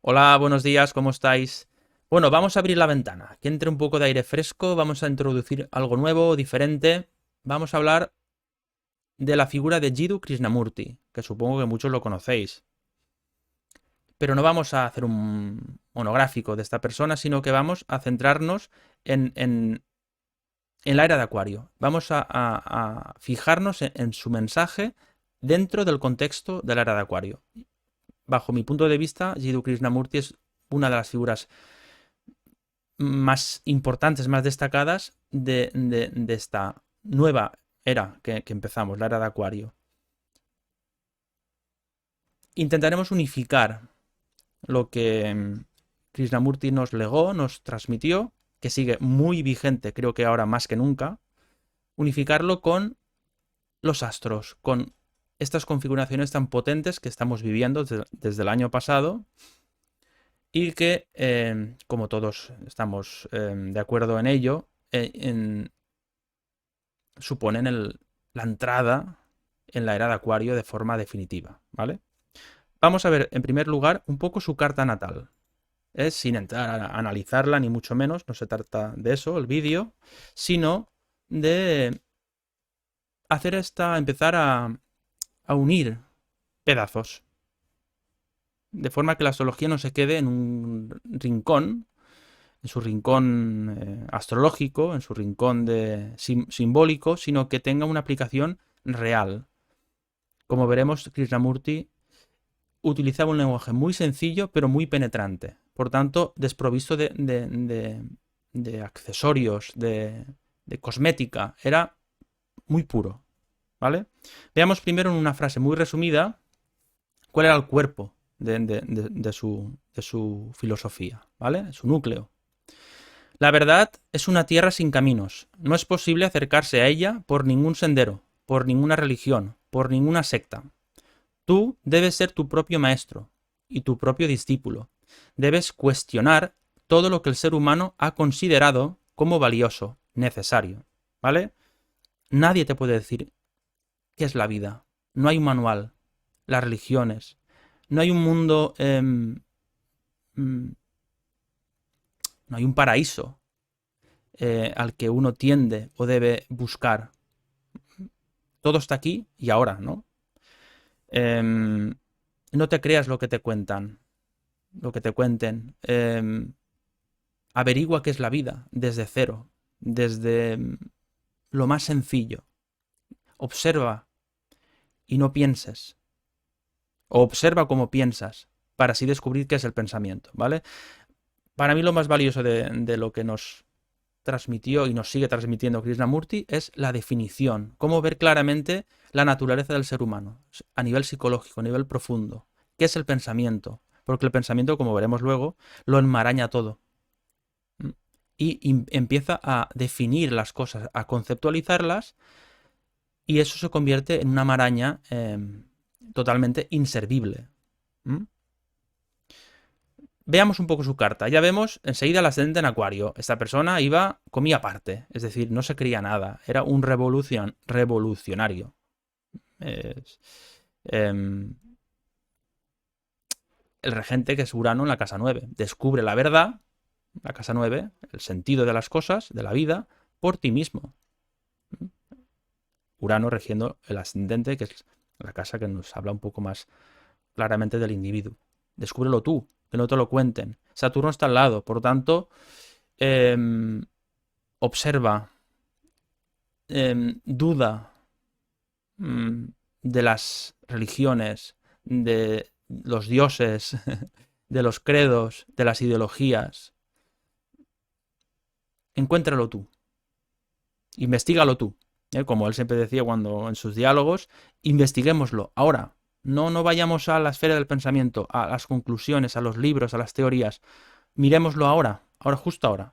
Hola, buenos días, ¿cómo estáis? Bueno, vamos a abrir la ventana, que entre un poco de aire fresco, vamos a introducir algo nuevo, diferente. Vamos a hablar de la figura de Jiddu Krishnamurti, que supongo que muchos lo conocéis. Pero no vamos a hacer un monográfico de esta persona, sino que vamos a centrarnos en la era de Acuario. Vamos a fijarnos en su mensaje dentro del contexto de la era de Acuario. Bajo mi punto de vista, Jiddu Krishnamurti es una de las figuras más importantes, más destacadas de esta nueva era que empezamos, la era de Acuario. Intentaremos unificar lo que Krishnamurti nos legó, nos transmitió, que sigue muy vigente, creo que ahora más que nunca, unificarlo con los astros, con estas configuraciones tan potentes que estamos viviendo desde el año pasado y que, como todos estamos de acuerdo en ello, suponen la entrada en la era de Acuario de forma definitiva, ¿vale? Vamos a ver, en primer lugar, un poco su carta natal. Sin entrar a analizarla, ni mucho menos, no se trata de eso, el vídeo, sino de empezar a unir pedazos, de forma que la astrología no se quede en un rincón, en su rincón astrológico, en su rincón simbólico, sino que tenga una aplicación real. Como veremos, Krishnamurti utilizaba un lenguaje muy sencillo, pero muy penetrante. Por tanto, desprovisto de accesorios, de cosmética. Era muy puro, ¿vale? Veamos primero en una frase muy resumida cuál era el cuerpo de su filosofía, ¿vale? Su núcleo. La verdad es una tierra sin caminos. No es posible acercarse a ella por ningún sendero, por ninguna religión, por ninguna secta. Tú debes ser tu propio maestro y tu propio discípulo. Debes cuestionar todo lo que el ser humano ha considerado como valioso, necesario, ¿vale? Nadie te puede decir qué es la vida. No hay un manual. Las religiones. No hay un mundo... no hay un paraíso al que uno tiende o debe buscar. Todo está aquí y ahora, ¿no? No te creas lo que te cuentan, lo que te cuenten. Averigua qué es la vida desde cero, desde lo más sencillo. Observa y no pienses. O observa cómo piensas para así descubrir qué es el pensamiento, ¿vale? Para mí lo más valioso de lo que nos transmitió y nos sigue transmitiendo Krishnamurti es la definición, cómo ver claramente la naturaleza del ser humano, a nivel psicológico, a nivel profundo. ¿Qué es el pensamiento? Porque el pensamiento, como veremos luego, lo enmaraña todo. Y empieza a definir las cosas, a conceptualizarlas, y eso se convierte en una maraña totalmente inservible. ¿Mm? Veamos un poco su carta. Ya vemos enseguida el ascendente en Acuario. Esta persona comía aparte, es decir, no se creía nada. Era un revolucionario. Es, em, el regente, que es Urano en la casa 9, descubre la verdad, la casa 9, el sentido de las cosas, de la vida, por ti mismo. Urano regiendo el ascendente, que es la casa que nos habla un poco más claramente del individuo. Descúbrelo tú, que no te lo cuenten. Saturno está al lado, por tanto, eh, observa, duda de las religiones, de los dioses, de los credos, de las ideologías. Encuéntralo tú, investigalo tú. Como él siempre decía cuando en sus diálogos, investiguémoslo ahora. No vayamos a la esfera del pensamiento, a las conclusiones, a los libros, a las teorías. Miremoslo ahora, justo ahora.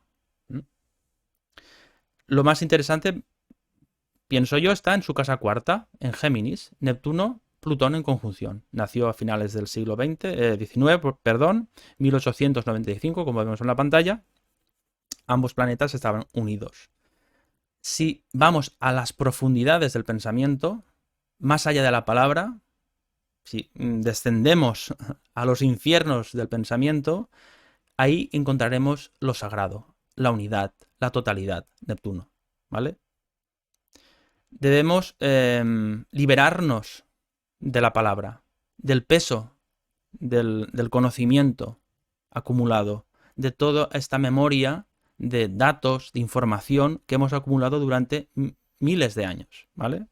Lo más interesante, pienso yo, está en su casa cuarta, en Géminis, Neptuno, Plutón en conjunción. Nació a finales del siglo XIX, perdón, 1895, como vemos en la pantalla. Ambos planetas estaban unidos. Si vamos a las profundidades del pensamiento, más allá de la palabra, si descendemos a los infiernos del pensamiento, ahí encontraremos lo sagrado, la unidad, la totalidad, Neptuno, ¿vale? Debemos liberarnos de la palabra, del peso, del conocimiento acumulado, de toda esta memoria de datos, de información que hemos acumulado durante miles de años, ¿vale?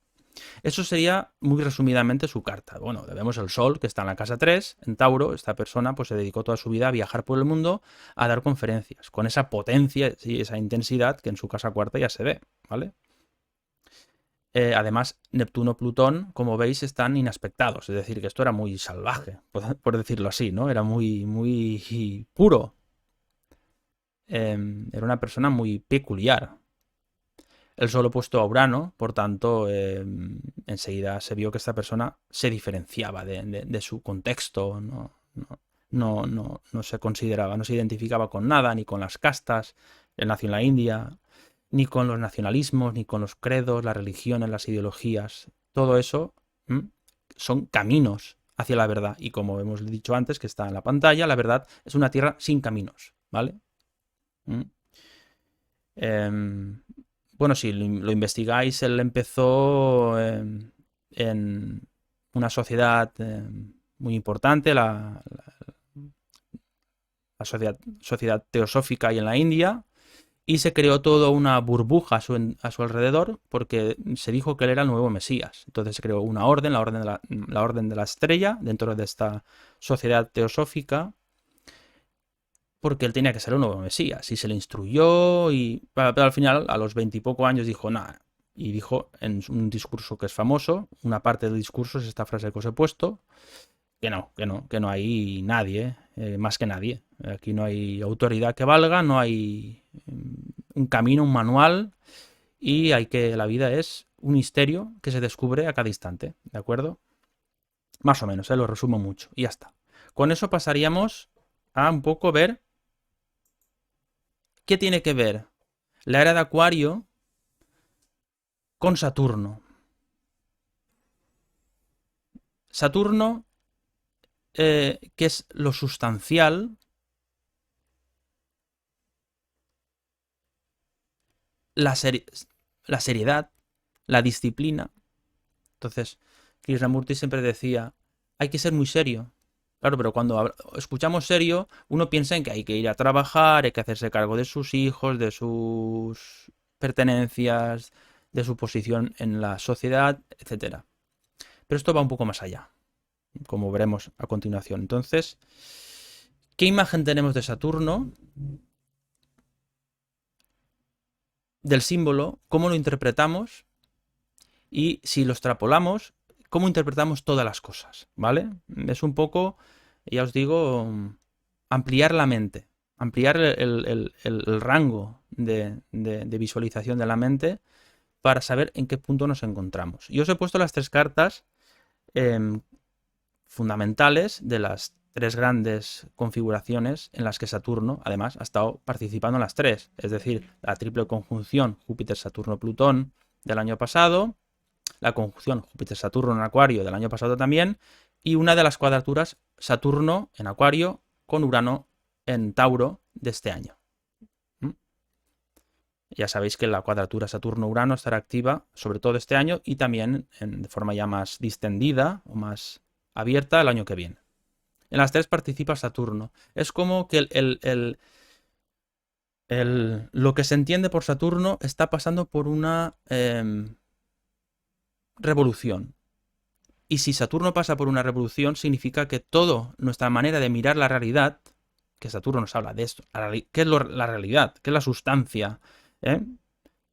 Eso sería muy resumidamente su carta. Bueno, vemos el Sol, que está en la casa 3, en Tauro. Esta persona pues se dedicó toda su vida a viajar por el mundo, a dar conferencias, con esa potencia y esa intensidad que en su casa cuarta ya se ve, ¿vale? Además, Neptuno-Plutón, como veis, están inaspectados. Es decir, que esto era muy salvaje, por decirlo así, ¿no? Era muy puro. Era una persona muy peculiar. El Sol opuesto a Urano, por tanto, enseguida se vio que esta persona se diferenciaba de su contexto, no se consideraba, no se identificaba con nada, ni con las castas. Él nació en la India, ni con los nacionalismos, ni con los credos, las religiones, las ideologías. Todo eso son caminos hacia la verdad. Y como hemos dicho antes, que está en la pantalla, la verdad es una tierra sin caminos, ¿vale? Bueno, si lo investigáis, él empezó en una sociedad muy importante, la sociedad teosófica ahí en la India, y se creó toda una burbuja a su alrededor porque se dijo que él era el nuevo Mesías. Entonces se creó una orden, la orden de la estrella, dentro de esta sociedad teosófica, porque él tenía que ser un nuevo Mesías. Y se le instruyó, pero al final, a los 20 y poco años, dijo nada. Y dijo en un discurso que es famoso, una parte del discurso es esta frase que os he puesto, que no hay nadie, más que nadie. Aquí no hay autoridad que valga, no hay un camino, un manual, y la vida es un misterio que se descubre a cada instante, ¿de acuerdo? Más o menos, lo resumo mucho, y ya está. Con eso pasaríamos a un poco ver qué tiene que ver la era de Acuario con Saturno. Saturno, que es lo sustancial, la seriedad, la disciplina. Entonces, Krishnamurti siempre decía, hay que ser muy serio. Claro, pero cuando escuchamos serio, uno piensa en que hay que ir a trabajar, hay que hacerse cargo de sus hijos, de sus pertenencias, de su posición en la sociedad, etc. Pero esto va un poco más allá, como veremos a continuación. Entonces, ¿qué imagen tenemos de Saturno? Del símbolo, ¿cómo lo interpretamos? Y si lo extrapolamos, ¿cómo interpretamos todas las cosas? ¿Vale? Es un poco, ya os digo, ampliar la mente, ampliar el rango de visualización de la mente para saber en qué punto nos encontramos. Yo os he puesto las tres cartas fundamentales de las tres grandes configuraciones en las que Saturno, además, ha estado participando en las tres. Es decir, la triple conjunción Júpiter-Saturno-Plutón del año pasado, la conjunción Júpiter-Saturno en Acuario del año pasado también, y una de las cuadraturas Saturno en Acuario con Urano en Tauro de este año. Ya sabéis que la cuadratura Saturno-Urano estará activa sobre todo este año y también de forma ya más distendida o más abierta el año que viene. En las tres participa Saturno. Es como que lo que se entiende por Saturno está pasando por una revolución. Y si Saturno pasa por una revolución, significa que toda nuestra manera de mirar la realidad, que Saturno nos habla de esto, ¿qué es la realidad? ¿Qué es la sustancia?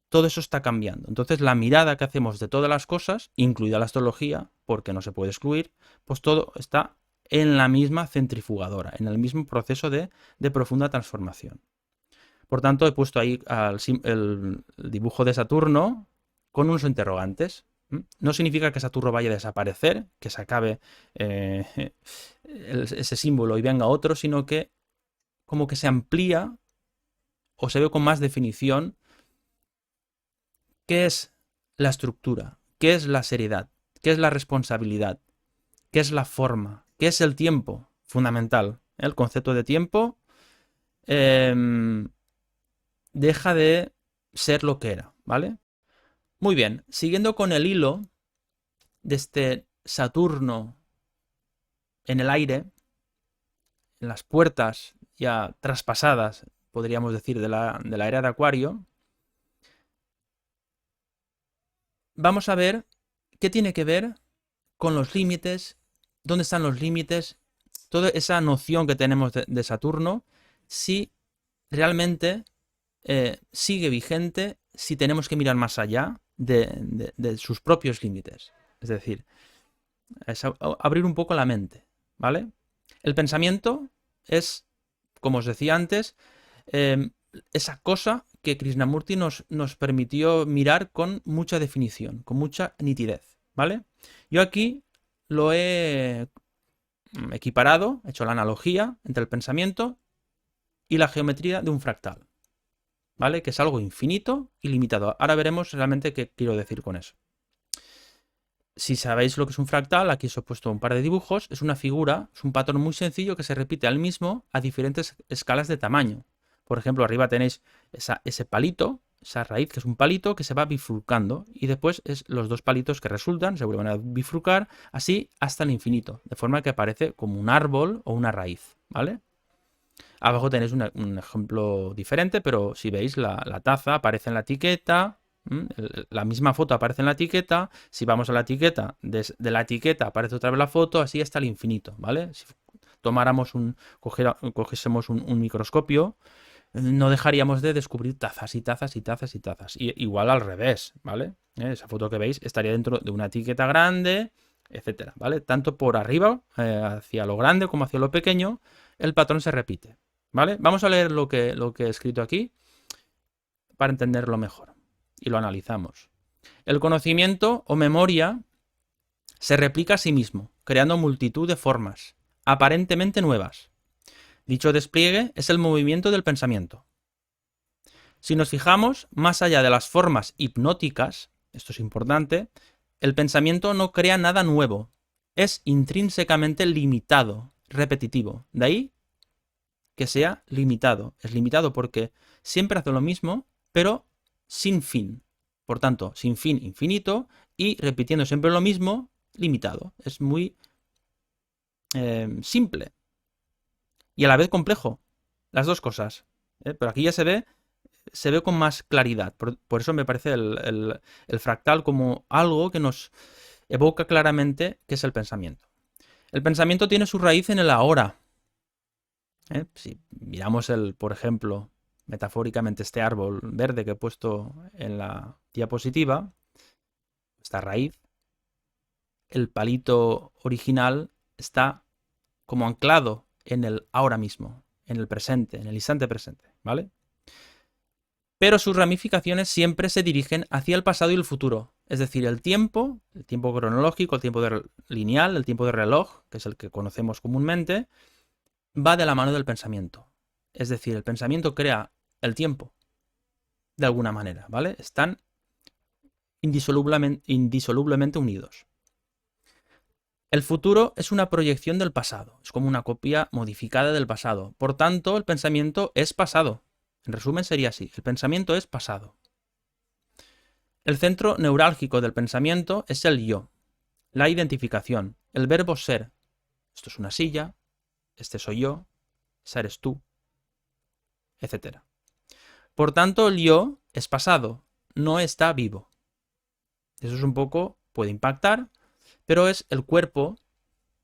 Todo eso está cambiando. Entonces la mirada que hacemos de todas las cosas, incluida la astrología, porque no se puede excluir, pues todo está en la misma centrifugadora, en el mismo proceso de profunda transformación. Por tanto, he puesto ahí el dibujo de Saturno con unos interrogantes. No significa que Saturno vaya a desaparecer, que se acabe ese símbolo y venga otro, sino que como que se amplía o se ve con más definición qué es la estructura, qué es la seriedad, qué es la responsabilidad, ¿Qué es la forma? ¿Qué es el tiempo? Fundamental. El concepto de tiempo deja de ser lo que era, ¿vale? Muy bien, siguiendo con el hilo de este Saturno en el aire, en las puertas ya traspasadas, podríamos decir, de la era de Acuario, vamos a ver qué tiene que ver con los límites, dónde están los límites, toda esa noción que tenemos de Saturno, si realmente sigue vigente, si tenemos que mirar más allá de sus propios límites. Es decir, es abrir un poco la mente, ¿vale? El pensamiento es, como os decía antes, esa cosa que Krishnamurti nos permitió mirar con mucha definición, con mucha nitidez, ¿vale? Yo aquí lo he equiparado, he hecho la analogía entre el pensamiento y la geometría de un fractal, ¿vale? Que es algo infinito y limitado. Ahora veremos realmente qué quiero decir con eso. Si sabéis lo que es un fractal, aquí os he puesto un par de dibujos. Es una figura, es un patrón muy sencillo que se repite al mismo a diferentes escalas de tamaño. Por ejemplo, arriba tenéis ese palito, esa raíz que es un palito que se va bifurcando y después los dos palitos que resultan se vuelven a bifurcar así hasta el infinito, de forma que aparece como un árbol o una raíz, ¿vale? Abajo tenéis un ejemplo diferente, pero si veis la taza aparece en la etiqueta. La misma foto aparece en la etiqueta. Si vamos a la etiqueta, de la etiqueta aparece otra vez la foto, así hasta el infinito, ¿vale? Si cogiésemos un microscopio, no dejaríamos de descubrir tazas y tazas y tazas y tazas. Y igual al revés, ¿vale? Esa foto que veis estaría dentro de una etiqueta grande, etcétera, ¿vale? Tanto por arriba, hacia lo grande como hacia lo pequeño, el patrón se repite, ¿vale? Vamos a leer lo que he escrito aquí para entenderlo mejor. Y lo analizamos. El conocimiento o memoria se replica a sí mismo, creando multitud de formas, aparentemente nuevas. Dicho despliegue es el movimiento del pensamiento. Si nos fijamos más allá de las formas hipnóticas, esto es importante, el pensamiento no crea nada nuevo, es intrínsecamente limitado, repetitivo. De ahí que sea limitado. Es limitado porque siempre hace lo mismo, pero sin fin. Por tanto, sin fin infinito y repitiendo siempre lo mismo, limitado. Es muy simple y a la vez complejo. Las dos cosas. Pero aquí ya se ve con más claridad. Por eso me parece el fractal como algo que nos evoca claramente qué es el pensamiento. El pensamiento tiene su raíz en el ahora. Si miramos por ejemplo, metafóricamente este árbol verde que he puesto en la diapositiva, esta raíz, el palito original está como anclado en el ahora mismo, en el presente, en el instante presente, ¿vale? Pero sus ramificaciones siempre se dirigen hacia el pasado y el futuro. Es decir, el tiempo cronológico, el tiempo lineal, el tiempo de reloj, que es el que conocemos comúnmente, va de la mano del pensamiento. Es decir, el pensamiento crea el tiempo, de alguna manera, ¿vale? Están indisolublemente unidos. El futuro es una proyección del pasado, es como una copia modificada del pasado. Por tanto, el pensamiento es pasado. En resumen, sería así, el pensamiento es pasado. El centro neurálgico del pensamiento es el yo, la identificación, el verbo ser. Esto es una silla, este soy yo, esa eres tú, etc. Por tanto, el yo es pasado, no está vivo. Eso es un poco, puede impactar, pero es el cuerpo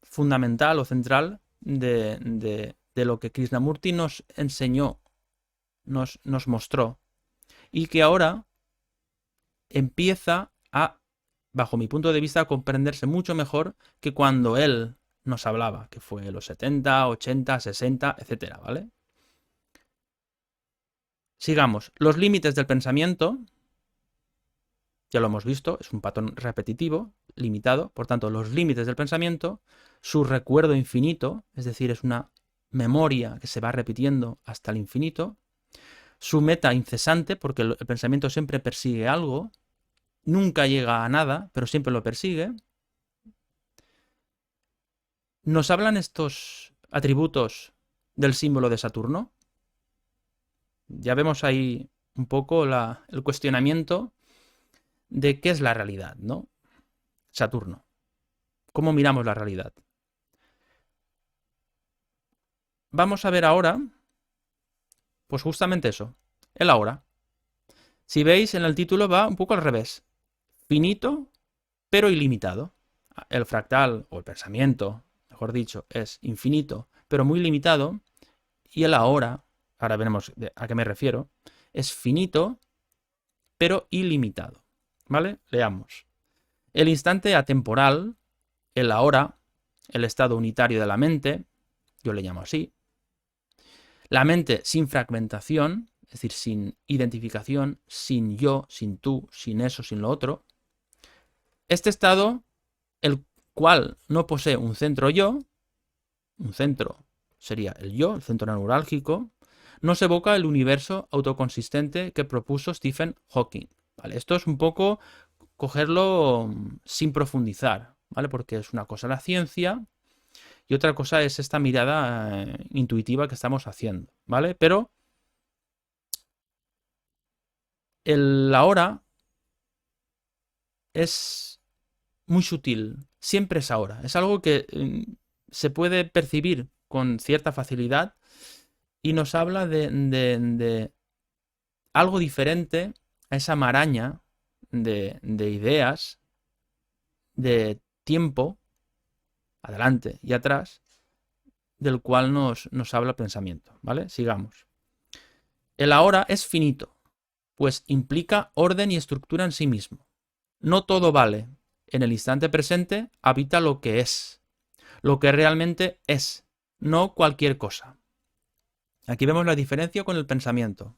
fundamental o central de lo que Krishnamurti nos enseñó, nos mostró, y que ahora empieza a, bajo mi punto de vista, a comprenderse mucho mejor que cuando él nos hablaba, que fue en los 70, 80, 60, etcétera, ¿vale? Sigamos. Los límites del pensamiento, ya lo hemos visto, es un patrón repetitivo, limitado. Por tanto, los límites del pensamiento, su recuerdo infinito, es decir, es una memoria que se va repitiendo hasta el infinito. Su meta incesante, porque el pensamiento siempre persigue algo, nunca llega a nada, pero siempre lo persigue. ¿Nos hablan estos atributos del símbolo de Saturno? Ya vemos ahí un poco el cuestionamiento de qué es la realidad, ¿no? Saturno. ¿Cómo miramos la realidad? Vamos a ver ahora, pues justamente eso, el ahora. Si veis, en el título va un poco al revés. Finito, pero ilimitado. El fractal, o el pensamiento, mejor dicho, es infinito, pero muy limitado. Y el ahora veremos a qué me refiero, es finito, pero ilimitado. ¿Vale? Leamos. El instante atemporal, el ahora, el estado unitario de la mente, yo le llamo así. La mente sin fragmentación, es decir, sin identificación, sin yo, sin tú, sin eso, sin lo otro. Este estado, el cual no posee un centro yo, un centro sería el yo, el centro neurálgico, nos evoca el universo autoconsistente que propuso Stephen Hawking. ¿Vale? Esto es un poco cogerlo sin profundizar, ¿vale? Porque es una cosa la ciencia y otra cosa es esta mirada intuitiva que estamos haciendo, ¿vale? Pero el ahora es muy sutil, siempre es ahora. Es algo que se puede percibir con cierta facilidad y nos habla de algo diferente a esa maraña de ideas, de tiempo, adelante y atrás, del cual nos habla el pensamiento, ¿vale? Sigamos. El ahora es finito, pues implica orden y estructura en sí mismo. No todo vale. En el instante presente habita lo que realmente es, no cualquier cosa. Aquí vemos la diferencia con el pensamiento.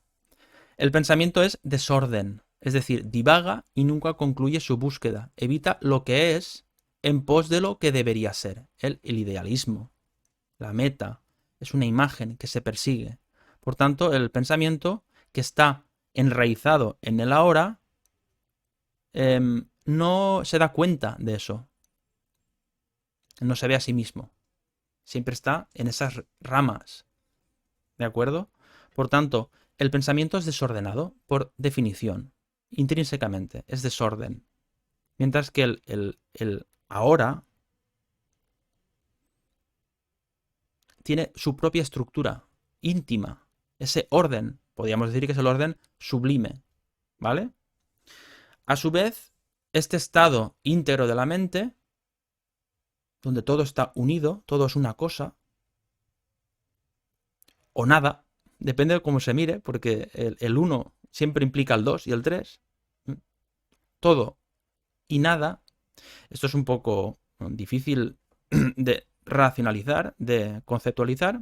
El pensamiento es desorden, es decir, divaga y nunca concluye su búsqueda. Evita lo que es en pos de lo que debería ser. El idealismo, la meta, es una imagen que se persigue. Por tanto, el pensamiento que está enraizado en el ahora no se da cuenta de eso. No se ve a sí mismo. Siempre está en esas ramas. ¿De acuerdo? Por tanto, el pensamiento es desordenado por definición. Intrínsecamente, es desorden. Mientras que el ahora tiene su propia estructura íntima. Ese orden, podríamos decir que es el orden sublime. ¿Vale? A su vez, este estado íntegro de la mente, donde todo está unido, todo es una cosa, o nada, depende de cómo se mire, porque el 1 siempre implica el 2 y el 3. Todo y nada. Esto es un poco difícil de racionalizar, de conceptualizar.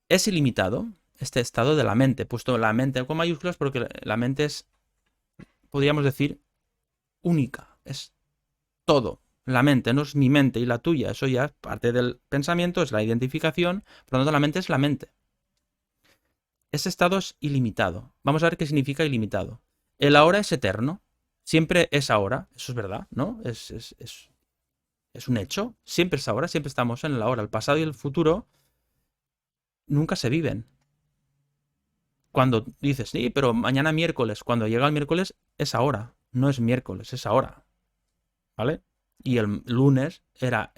Es ilimitado este estado de la mente, puesto la mente con mayúsculas porque la mente es, podríamos decir, única, es todo. La mente no es mi mente y la tuya, eso ya es parte del pensamiento, es la identificación, por lo tanto la mente es la mente. Ese estado es ilimitado. Vamos a ver qué significa ilimitado. El ahora es eterno, siempre es ahora, eso es verdad, ¿no? Es un hecho, siempre es ahora, siempre estamos en el ahora. El pasado y el futuro nunca se viven. Cuando dices, sí, pero mañana miércoles, cuando llega el miércoles es ahora, no es miércoles, es ahora, ¿vale? Y el lunes ya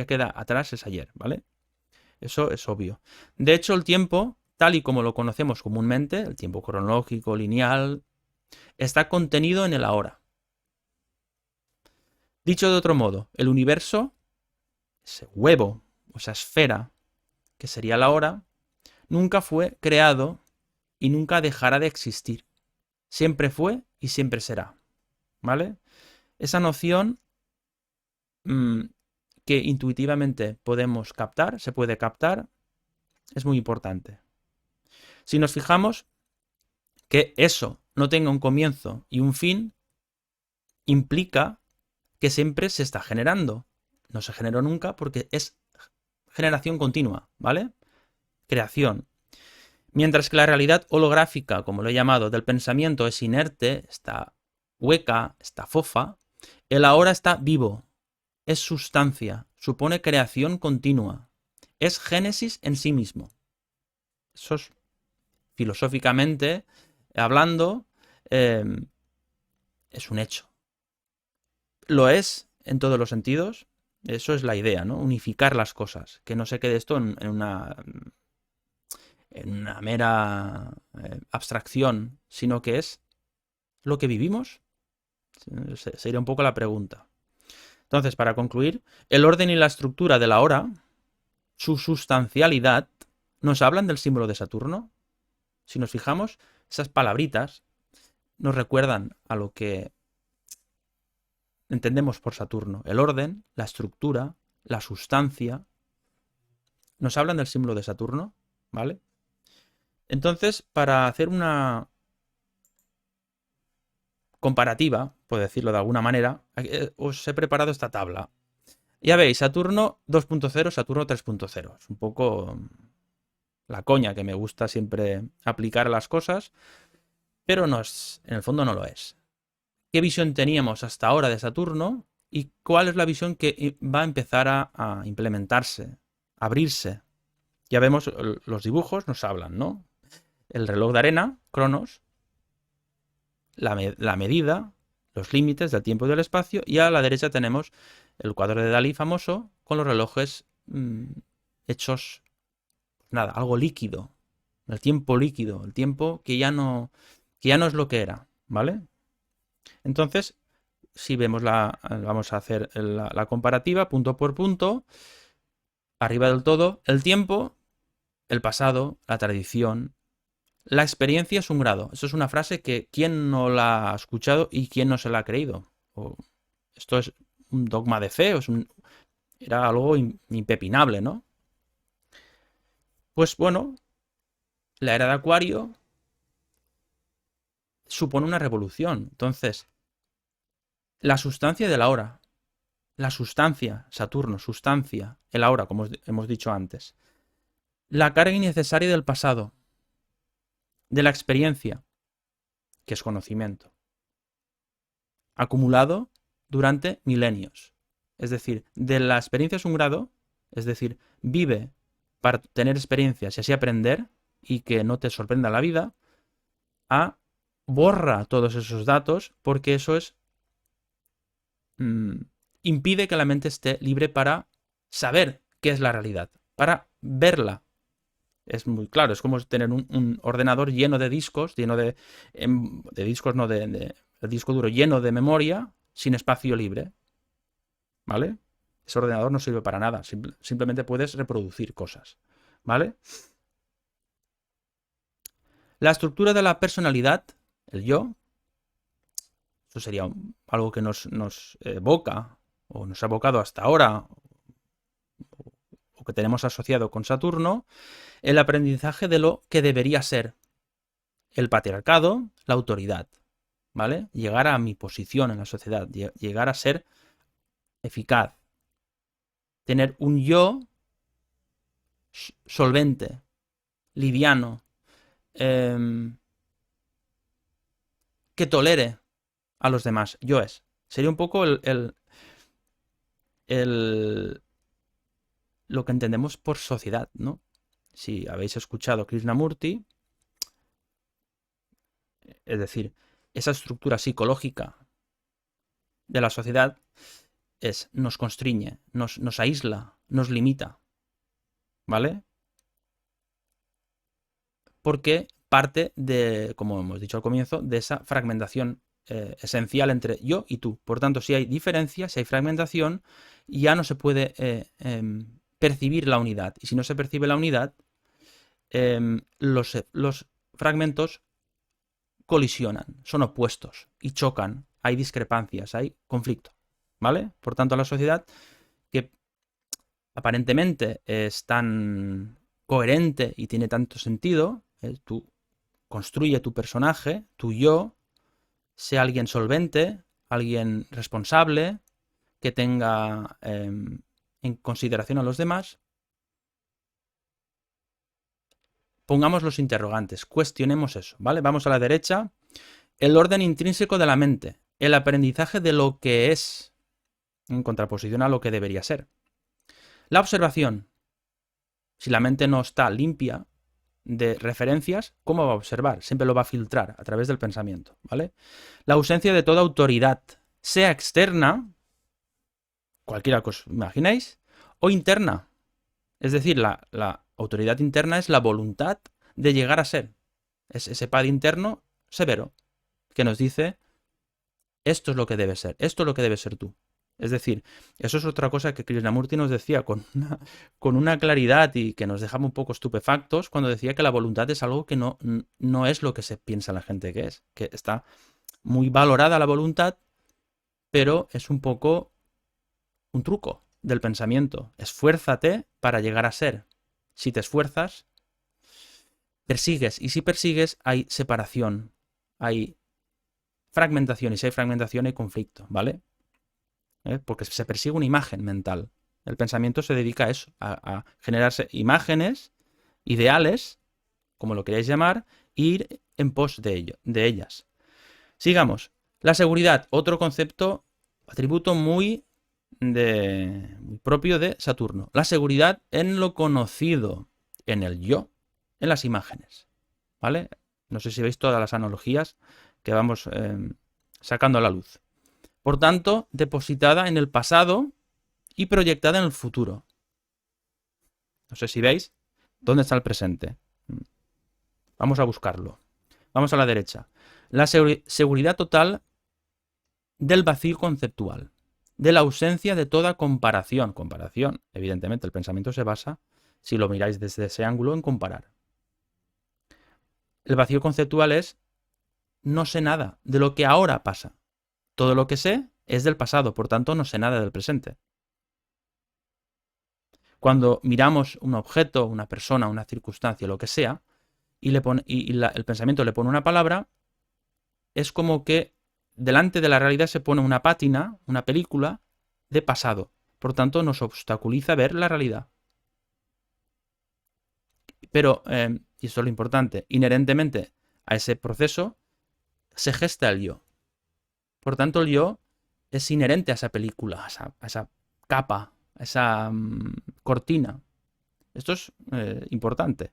queda atrás, es ayer, ¿vale? Eso es obvio. De hecho, el tiempo, tal y como lo conocemos comúnmente, el tiempo cronológico, lineal, está contenido en el ahora. Dicho de otro modo, el universo, ese huevo, o esa esfera, que sería la hora, nunca fue creado y nunca dejará de existir. Siempre fue y siempre será. ¿Vale? Esa noción que intuitivamente podemos captar, se puede captar, es muy importante. Si nos fijamos que eso no tenga un comienzo y un fin, implica que siempre se está generando. No se generó nunca porque es generación continua, ¿vale? Creación. Mientras que la realidad holográfica, como lo he llamado, del pensamiento es inerte, está hueca, está fofa, el ahora está vivo, es sustancia, supone creación continua, es génesis en sí mismo. Eso es, filosóficamente hablando, es un hecho. Lo es en todos los sentidos. Eso es la idea, ¿no? Unificar las cosas. Que no se quede esto en una mera abstracción, sino que es lo que vivimos. Sería un poco la pregunta. Entonces, para concluir, el orden y la estructura de la hora, su sustancialidad, nos hablan del símbolo de Saturno. Si nos fijamos, esas palabritas nos recuerdan a lo que entendemos por Saturno. El orden, la estructura, la sustancia, nos hablan del símbolo de Saturno, ¿vale? Entonces, para hacer una comparativa, por decirlo de alguna manera, os he preparado esta tabla. Ya veis, Saturno 2.0, Saturno 3.0. Es un poco la coña que me gusta siempre aplicar a las cosas, pero no es, en el fondo no lo es. ¿Qué visión teníamos hasta ahora de Saturno y cuál es la visión que va a empezar a implementarse, a abrirse? Ya vemos, los dibujos nos hablan, ¿no? El reloj de arena, Cronos, la medida, los límites del tiempo y del espacio, y a la derecha tenemos el cuadro de Dalí famoso con los relojes hechos, nada, algo líquido, el tiempo líquido, el tiempo que ya no es lo que era, ¿vale? Entonces, si vemos vamos a hacer la comparativa punto por punto, arriba del todo, el tiempo, el pasado, la tradición. La experiencia es un grado. Eso es una frase que quién no la ha escuchado y quién no se la ha creído. Esto es un dogma de fe, era algo impepinable, ¿no? Pues bueno, la era de Acuario supone una revolución. Entonces, la sustancia de la hora, la sustancia, Saturno, sustancia, el ahora, como hemos dicho antes. La carga innecesaria del pasado, de la experiencia, que es conocimiento, acumulado durante milenios. Es decir, de la experiencia es un grado, es decir, vive para tener experiencias y así aprender y que no te sorprenda la vida, a borra todos esos datos porque eso es impide que la mente esté libre para saber qué es la realidad, para verla. Es muy claro, es como tener un ordenador lleno de discos, lleno de discos, no, de disco duro lleno de memoria, sin espacio libre. ¿Vale? Ese ordenador no sirve para nada, simplemente puedes reproducir cosas. ¿Vale? La estructura de la personalidad, el yo, eso sería algo que nos evoca, o nos ha evocado hasta ahora, o que tenemos asociado con Saturno, el aprendizaje de lo que debería ser el patriarcado, la autoridad, ¿vale? Llegar a mi posición en la sociedad, llegar a ser eficaz, tener un yo solvente, liviano, que tolere a los demás. Sería un poco lo que entendemos por sociedad, ¿no? Si habéis escuchado Krishnamurti, es decir, esa estructura psicológica de la sociedad nos constriñe, nos aísla, nos limita, ¿vale? Porque parte de, como hemos dicho al comienzo, de esa fragmentación esencial entre yo y tú. Por tanto, si hay diferencia, si hay fragmentación, ya no se puede percibir la unidad. Y si no se percibe la unidad, los fragmentos colisionan, son opuestos y chocan, hay discrepancias, hay conflicto, ¿vale? Por tanto, la sociedad que aparentemente es tan coherente y tiene tanto sentido, tú construye tu personaje, tu yo, sea alguien solvente, alguien responsable, que tenga en consideración a los demás. Pongamos los interrogantes, cuestionemos eso, ¿vale? Vamos a la derecha. El orden intrínseco de la mente, el aprendizaje de lo que es. en contraposición a lo que debería ser. La observación. Si la mente no está limpia de referencias, ¿cómo va a observar? Siempre lo va a filtrar a través del pensamiento, ¿vale? La ausencia de toda autoridad, sea externa, cualquiera que os imaginéis, o interna. Es decir, la autoridad interna es la voluntad de llegar a ser. Es ese pad interno severo que nos dice esto es lo que debe ser, esto es lo que debe ser tú. Es decir, eso es otra cosa que Krishnamurti nos decía con una claridad y que nos dejaba un poco estupefactos cuando decía que la voluntad es algo que no es lo que se piensa la gente que es, que está muy valorada la voluntad, pero es un poco un truco del pensamiento. Esfuérzate para llegar a ser. Si te esfuerzas, persigues. Y si persigues, hay separación, hay fragmentación. Y si hay fragmentación, hay conflicto, ¿vale? Porque se persigue una imagen mental. El pensamiento se dedica a eso, a generarse imágenes, ideales, como lo queráis llamar, e ir en pos de ellas. Sigamos. La seguridad, otro concepto, atributo muy propio de Saturno. La seguridad en lo conocido, en el yo, en las imágenes. ¿Vale? No sé si veis todas las analogías que vamos sacando a la luz. Por tanto, depositada en el pasado y proyectada en el futuro. No sé si veis dónde está el presente. Vamos a buscarlo. Vamos a la derecha. La seguridad total del vacío conceptual, de la ausencia de toda comparación. Comparación, evidentemente, el pensamiento se basa, si lo miráis desde ese ángulo, en comparar. El vacío conceptual es no sé nada de lo que ahora pasa. Todo lo que sé es del pasado, por tanto no sé nada del presente. Cuando miramos un objeto, una persona, una circunstancia, lo que sea, y el pensamiento le pone una palabra, es como que delante de la realidad se pone una pátina, una película de pasado. Por tanto, nos obstaculiza ver la realidad. Pero, y esto es lo importante, inherentemente a ese proceso se gesta el yo. Por tanto, el yo es inherente a esa película, a esa capa, a esa cortina. Esto es importante.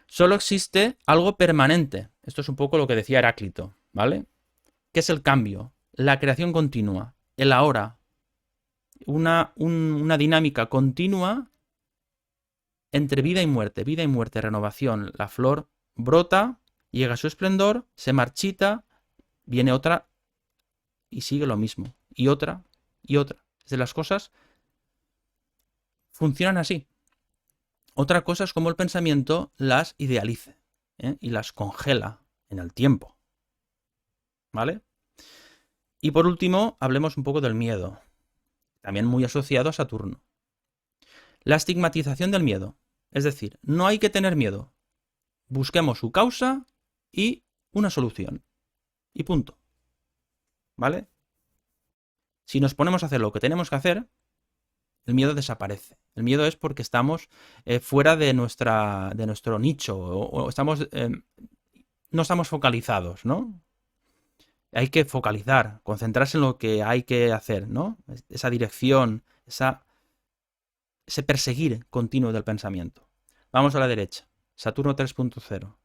Solo existe algo permanente. Esto es un poco lo que decía Heráclito, ¿vale? ¿Qué es el cambio? La creación continua, el ahora. Una dinámica continua entre vida y muerte, renovación. La flor brota, llega a su esplendor, se marchita, viene otra y sigue lo mismo. Y otra, y otra. Es de las cosas funcionan así. Otra cosa es cómo el pensamiento las idealice y las congela en el tiempo. ¿Vale? Y por último, hablemos un poco del miedo, también muy asociado a Saturno. La estigmatización del miedo. Es decir, no hay que tener miedo. Busquemos su causa y una solución. Y punto. ¿Vale? Si nos ponemos a hacer lo que tenemos que hacer, el miedo desaparece. El miedo es porque estamos fuera de nuestro nicho o estamos, no estamos focalizados, ¿no? Hay que focalizar, concentrarse en lo que hay que hacer, ¿no? Esa dirección, ese perseguir continuo del pensamiento. Vamos a la derecha. Saturno 3.0.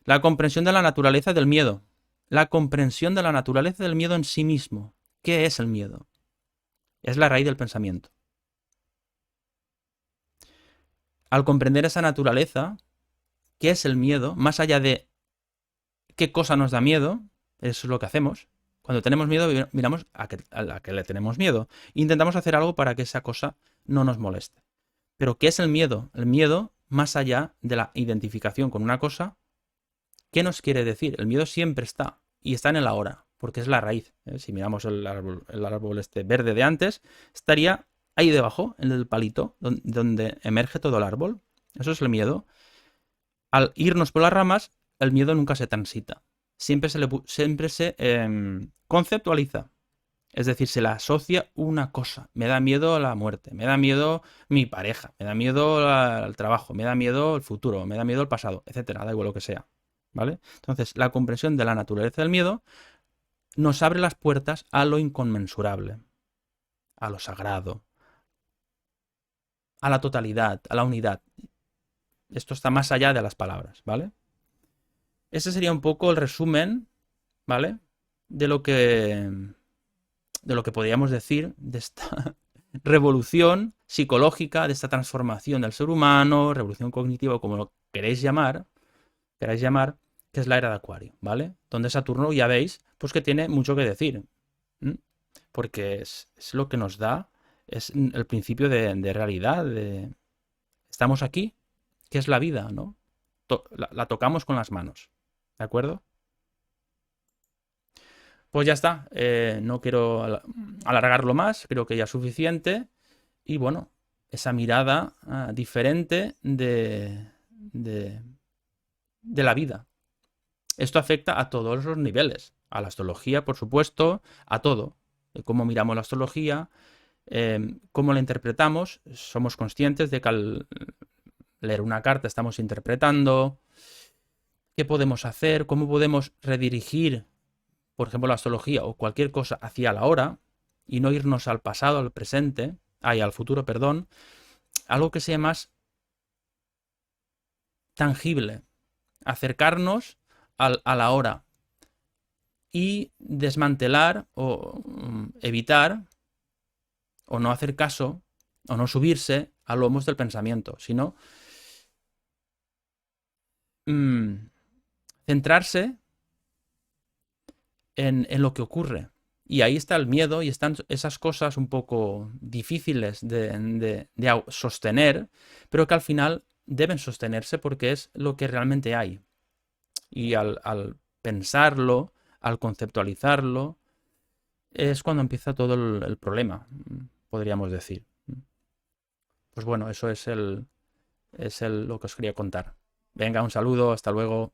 La comprensión de la naturaleza del miedo. La comprensión de la naturaleza del miedo en sí mismo. ¿Qué es el miedo? Es la raíz del pensamiento. Al comprender esa naturaleza, ¿qué es el miedo? Más allá de qué cosa nos da miedo, eso es lo que hacemos. Cuando tenemos miedo, miramos a la que le tenemos miedo. E intentamos hacer algo para que esa cosa no nos moleste. Pero ¿qué es el miedo? El miedo, más allá de la identificación con una cosa, ¿qué nos quiere decir? El miedo siempre está. Y está en el ahora, porque es la raíz. Si miramos el árbol este verde de antes, estaría ahí debajo, en el palito, donde emerge todo el árbol. Eso es el miedo. Al irnos por las ramas, el miedo nunca se transita. Siempre se conceptualiza. Es decir, se le asocia una cosa. Me da miedo la muerte, me da miedo mi pareja, me da miedo el trabajo, me da miedo el futuro, me da miedo el pasado, etcétera, da igual lo que sea. ¿Vale? Entonces, la comprensión de la naturaleza del miedo nos abre las puertas a lo inconmensurable. a lo sagrado, a la totalidad, a la unidad. Esto está más allá de las palabras, ¿vale? Ese sería un poco el resumen, ¿vale? De lo que, de lo que podríamos decir de esta revolución psicológica, de esta transformación del ser humano, revolución cognitiva, como lo queráis llamar, que es la era de Acuario, ¿vale? Donde Saturno, ya veis, pues que tiene mucho que decir, ¿m? Porque es lo que nos da, es el principio de realidad, estamos aquí, que es la vida, ¿no? La tocamos con las manos, ¿de acuerdo? Pues ya está, no quiero alargarlo más, creo que ya es suficiente. Y bueno, esa mirada diferente de la vida. Esto afecta a todos los niveles, a la astrología, por supuesto, a todo. Cómo miramos la astrología, cómo la interpretamos, somos conscientes de que al leer una carta estamos interpretando, qué podemos hacer, cómo podemos redirigir, por ejemplo, la astrología o cualquier cosa hacia la hora y no irnos al pasado, al presente, al futuro, perdón, algo que sea más tangible, acercarnos a la hora y desmantelar o evitar o no hacer caso o no subirse a lomos del pensamiento, sino centrarse en lo que ocurre. Y ahí está el miedo y están esas cosas un poco difíciles de sostener, pero que al final deben sostenerse porque es lo que realmente hay. Y al pensarlo, al conceptualizarlo, es cuando empieza todo el problema, podríamos decir. Pues bueno, eso es lo que os quería contar. Venga, un saludo, hasta luego.